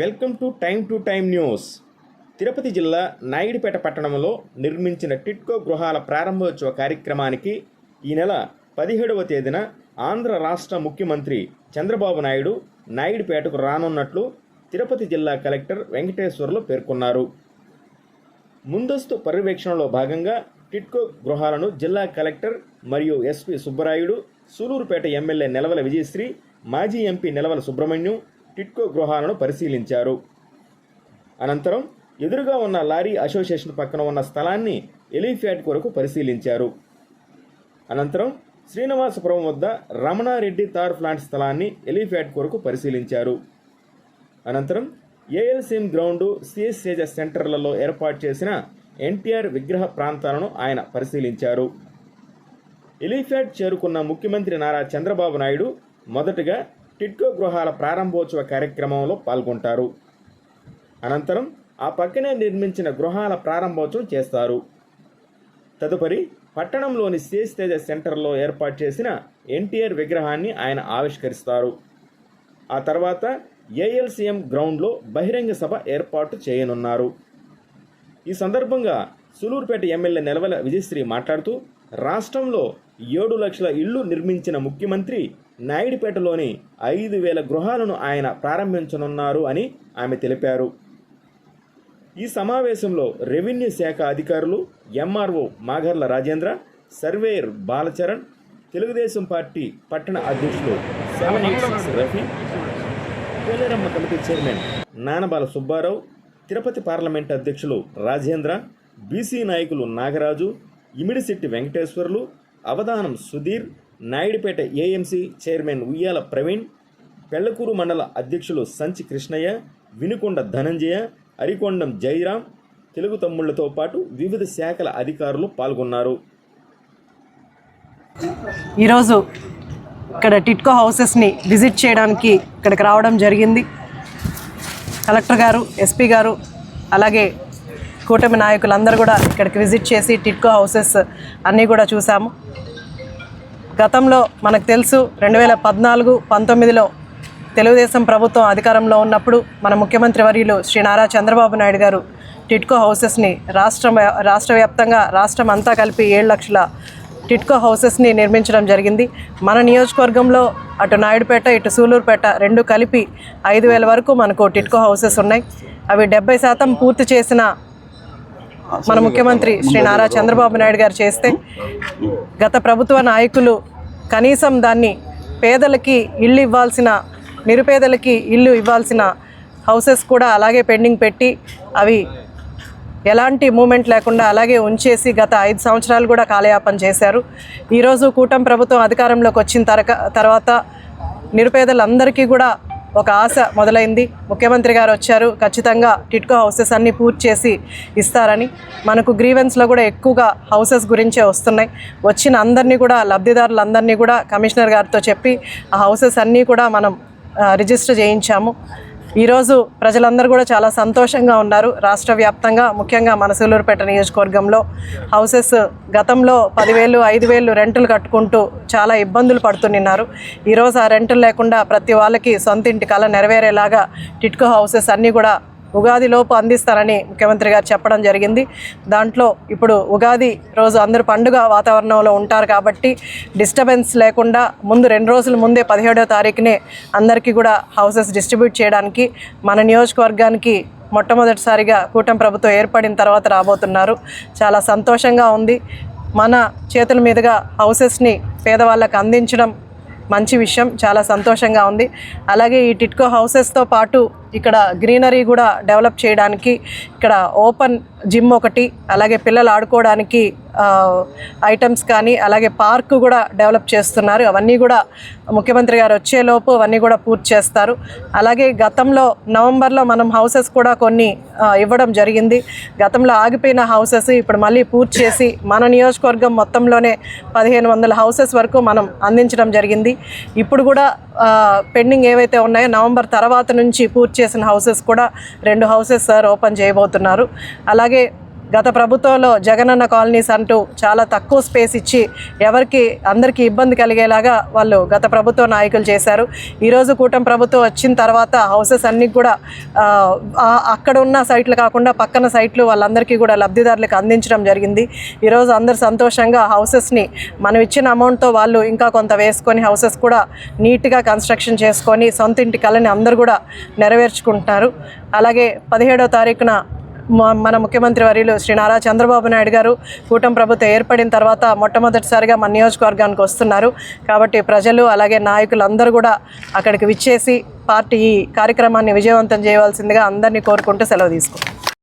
Welcome to time news. Tirupati జిల్లా నాయుడుపేట పట్టణంలో నిర్మించిన టిట్కో గృహాల ప్రారంభోత్సవ కార్యక్రమానికి ఈ నెల 17వ తేదీన ఆంధ్ర రాష్ట్ర ముఖ్యమంత్రి చంద్రబాబు నాయుడు నాయుడుపేటకు రానున్నట్లు తిరుపతి జిల్లా కలెక్టర్ వెంకటేశ్వర్లు పేర్కొన్నారు. ముందస్తు పర్యవేక్షణలో భాగంగా టిట్కో గృహాలను జిల్లా కలెక్టర్ మరియు ఎస్పీ సుబ్బరాయుడు, సూలూరుపేట ఎమ్మెల్యే నెలవల విజయశ్రీ, మాజీ ఎంపీ నెలవల సుబ్రహ్మణ్యం టిట్కో గృహాలను పరిశీలించారు. అనంతరం ఎదురుగా ఉన్న లారీ అసోసియేషన్ పక్కన ఉన్న స్థలాన్ని ఎలిఫ్యాడ్ కొరకు పరిశీలించారు. అనంతరం శ్రీనివాసపురం వద్ద రమణారెడ్డి తార్ ప్లాంట్ స్థలాన్ని ఎలిఫ్యాడ్ కొరకు పరిశీలించారు. అనంతరం ఏఎల్సీఎం గ్రౌండు, సిఎస్ సేజ సెంటర్లలో ఏర్పాటు చేసిన ఎన్టీఆర్ విగ్రహ ప్రాంతాలను ఆయన పరిశీలించారు. ఎలిఫ్యాడ్ చేరుకున్న ముఖ్యమంత్రి నారా చంద్రబాబు నాయుడు మొదటగా టిట్కో గృహాల ప్రారంభోత్సవ కార్యక్రమంలో పాల్గొంటారు. అనంతరం ఆ పక్కనే నిర్మించిన గృహాల ప్రారంభోత్సవం చేస్తారు. తదుపరి పట్టణంలోని సిఎస్ తేజ సెంటర్లో ఏర్పాటు చేసిన ఎన్టీఆర్ విగ్రహాన్ని ఆయన ఆవిష్కరిస్తారు. ఆ తర్వాత ఏఎల్సీఎం గ్రౌండ్లో బహిరంగ సభ ఏర్పాటు చేయనున్నారు. ఈ సందర్భంగా సూలూరుపేట ఎమ్మెల్యే నెలవల విజయశ్రీ మాట్లాడుతూ, రాష్ట్రంలో 7 లక్షల ఇళ్లు నిర్మించిన ముఖ్యమంత్రి నాయుడుపేటలోని 5,000 గృహాలను ఆయన ప్రారంభించనున్నారు అని ఆమె తెలిపారు. ఈ సమావేశంలో రెవెన్యూ శాఖ అధికారులు, MRO Magarla Rajendra, surveyor Balacharan, Telugu Desam party పట్టణ అధ్యక్షులు 786 Rafi, Peleramma committee chairman Nanabala Subbarao, Tirupati parliament అధ్యక్షులు రాజేంద్ర, బీసీ నాయకులు నాగరాజు, ఇమిడిశెట్టి వెంకటేశ్వర్లు, అవధానం సుధీర్, నాయుడుపేట ఏఎంసీ చైర్మన్ ఉయ్యాల ప్రవీణ్, పెళ్లకూరు మండల అధ్యక్షులు సంచి కృష్ణయ్య, వినుకొండ ధనంజయ, అరికొండం జయరాం, తెలుగు తమ్ముళ్లతో పాటు వివిధ శాఖల అధికారులు పాల్గొన్నారు. ఈరోజు ఇక్కడ టిట్కో హౌసెస్ని విజిట్ చేయడానికి ఇక్కడికి రావడం జరిగింది. కలెక్టర్ గారు, ఎస్పీ గారు, అలాగే కూటమి నాయకులందరూ కూడా ఇక్కడికి విజిట్ చేసి టిట్కో హౌసెస్ అన్నీ కూడా చూసాము. గతంలో మనకు తెలుసు 2014-19లో తెలుగుదేశం ప్రభుత్వం అధికారంలో ఉన్నప్పుడు మన ముఖ్యమంత్రి వర్యులు శ్రీ నారా చంద్రబాబు నాయుడు గారు టిట్కో హౌసెస్ని రాష్ట్ర వ్యాప్తంగా రాష్ట్రం అంతా కలిపి 7 లక్షల టిట్కో హౌసెస్ని నిర్మించడం జరిగింది. మన నియోజకవర్గంలో అటు నాయుడుపేట, ఇటు సూలూరుపేట రెండు కలిపి 5,000 వరకు మనకు టిట్కో హౌసెస్ ఉన్నాయి. అవి 70% పూర్తి చేసిన మన ముఖ్యమంత్రి శ్రీ నారా చంద్రబాబు నాయుడు గారు చేస్తే, గత ప్రభుత్వ నాయకులు కనీసం దాన్ని పేదలకి ఇల్లు ఇవ్వాల్సిన, నిరుపేదలకి ఇల్లు ఇవ్వాల్సిన హౌసెస్ కూడా అలాగే పెండింగ్ పెట్టి అవి ఎలాంటి మూమెంట్ లేకుండా అలాగే ఉంచేసి గత 5 సంవత్సరాలు కూడా కాలయాపన చేశారు. ఈరోజు కూటమి ప్రభుత్వం అధికారంలోకి వచ్చిన తర్వాత నిరుపేదలందరికీ కూడా ఒక ఆశ మొదలైంది. ముఖ్యమంత్రి గారు వచ్చారు, ఖచ్చితంగా టిట్కో హౌసెస్ అన్నీ పూర్తి చేసి ఇస్తారని. మనకు గ్రీవెన్స్లో కూడా ఎక్కువగా హౌసెస్ గురించే వస్తున్నాయి. వచ్చిన అందరినీ కూడా, లబ్ధిదారులందరినీ కూడా కమిషనర్ గారితో చెప్పి ఆ హౌసెస్ అన్నీ కూడా మనం రిజిస్టర్ చేయించాము. ఈరోజు ప్రజలందరూ కూడా చాలా సంతోషంగా ఉన్నారు. రాష్ట్ర వ్యాప్తంగా, ముఖ్యంగా మన సూలూరుపేట నియోజకవర్గంలో హౌసెస్ గతంలో 10,000, 5,000 రెంటులు కట్టుకుంటూ చాలా ఇబ్బందులు పడుతున్నారు. ఈరోజు ఆ రెంటులు లేకుండా ప్రతి వాళ్ళకి సొంత ఇంటి కల నెరవేరేలాగా టిట్కో హౌసెస్ అన్నీ కూడా ఉగాదిలోపు అందిస్తారని ముఖ్యమంత్రి గారు చెప్పడం జరిగింది. దాంట్లో ఇప్పుడు ఉగాది రోజు అందరూ పండుగ వాతావరణంలో ఉంటారు కాబట్టి డిస్టర్బెన్స్ లేకుండా ముందు 2 రోజుల ముందే 17వ తారీఖునే అందరికీ కూడా హౌసెస్ డిస్ట్రిబ్యూట్ చేయడానికి మన నియోజకవర్గానికి మొట్టమొదటిసారిగా కూటమి ప్రభుత్వం ఏర్పడిన తర్వాత రాబోతున్నారు. చాలా సంతోషంగా ఉంది. మన చేతుల మీదుగా హౌసెస్ని పేదవాళ్ళకు అందించడం మంచి విషయం, చాలా సంతోషంగా ఉంది. అలాగే ఈ టిట్కో హౌసెస్తో పాటు ఇక్కడ గ్రీనరీ కూడా డెవలప్ చేయడానికి ఇక్కడ ఓపెన్ జిమ్ ఒకటి, అలాగే పిల్లలు ఆడుకోవడానికి ఐటమ్స్ కానీ, అలాగే పార్క్ కూడా డెవలప్ చేస్తున్నారు. అవన్నీ కూడా ముఖ్యమంత్రి గారు వచ్చేలోపు అవన్నీ కూడా పూర్తి చేస్తారు. అలాగే గతంలో నవంబర్లో మనం హౌసెస్ కూడా కొన్ని ఇవ్వడం జరిగింది. గతంలో ఆగిపోయిన హౌసెస్ ఇప్పుడు మళ్ళీ పూర్తి చేసి మన నియోజకవర్గం మొత్తంలోనే 1,500 హౌసెస్ వరకు మనం అందించడం జరిగింది. ఇప్పుడు కూడా పెండింగ్ ఏవైతే ఉన్నాయో నవంబర్ తర్వాత నుంచి పూర్తి చేసిన హౌసెస్ కూడా 2 హౌసెస్ సార్ ఓపెన్ చేయబోతున్నారు. అలాగే గత ప్రభుత్వంలో జగనన్న కాలనీస్ అంటూ చాలా తక్కువ స్పేస్ ఇచ్చి అందరికీ ఇబ్బంది కలిగేలాగా వాళ్ళు గత ప్రభుత్వ నాయకులు చేశారు. ఈరోజు కూటమి ప్రభుత్వం వచ్చిన తర్వాత హౌసెస్ అన్నీ కూడా అక్కడ ఉన్న సైట్లు కాకుండా పక్కన సైట్లు వాళ్ళందరికీ కూడా లబ్ధిదారులకు అందించడం జరిగింది. ఈరోజు అందరు సంతోషంగా హౌసెస్ని మనం ఇచ్చిన అమౌంట్తో వాళ్ళు ఇంకా కొంత వేసుకొని హౌసెస్ కూడా నీట్గా కన్స్ట్రక్షన్ చేసుకొని సొంత ఇంటి కళని అందరూ కూడా నెరవేర్చుకుంటున్నారు. అలాగే 17వ తారీఖున మన ముఖ్యమంత్రి వర్యులు శ్రీ నారా చంద్రబాబు నాయుడు గారు కూటమి ప్రభుత్వం ఏర్పడిన తర్వాత మొట్టమొదటిసారిగా మన నియోజకవర్గానికి వస్తున్నారు. కాబట్టి ప్రజలు అలాగే నాయకులు అందరూ కూడా అక్కడికి విచ్చేసి పార్టీ ఈ కార్యక్రమాన్ని విజయవంతం చేయవలసిందిగా అందరినీ కోరుకుంటూ సెలవు తీసుకుంటాం.